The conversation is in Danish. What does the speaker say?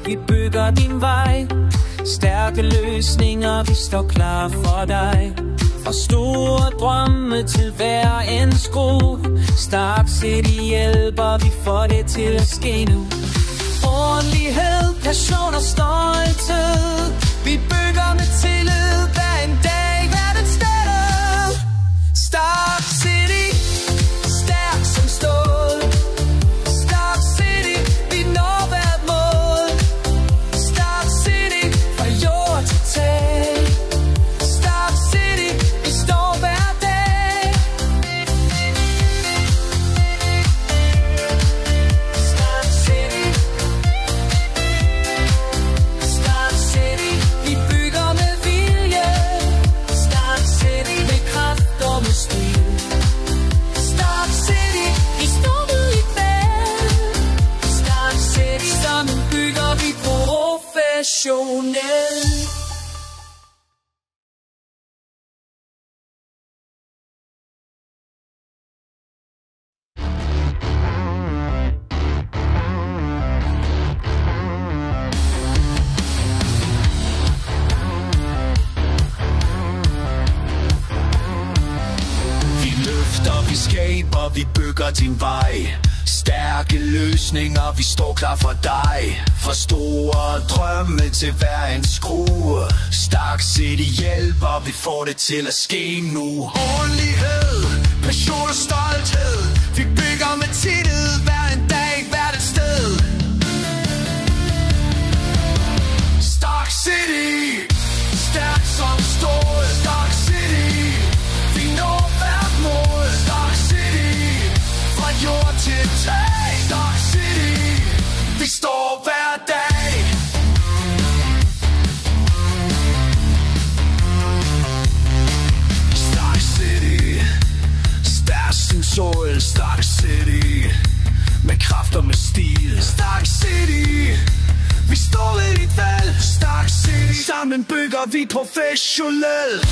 vi bygger din vej. Stærke løsninger, vi står klar for dig. Fra store drømme til hver en skru. Stark City hjælper, vi får det til at ske nu. Ordentlighed, passion og stolthed. Vi bygger med tillid hver en dag, hver den sted. Stark City, stærk som stål. Stark City, vi når hvert mål. Stark City, fra jord til tag. Stark City, vi står hver dag. Stark City, Stark City, vi bygger med vilje. Stark City, med kraft og med stil. Stark City, vi står ud i kvæl. Stark City, sammen bygger vi professionelt. Vi løfter, vi skaber, vi bygger din vej. Stærke løsninger, vi står klar for dig. Fra store drømme til hver en skrue. Stark City hjælper, vi får det til at ske nu. Ordentlighed, passion og stolthed. Vi bygger med tillid hver en dag, hvert et sted. Stark City, stærk som stål. Stark City, vi når hvert mål. Stark City, fra jord til tag. Stark City, vi står hver dag. Stark City, stærk som sol. Stark City, med kraft og med stil. Stark City, vi står ved dit valg. Stark City, sammen bygger vi professionelt.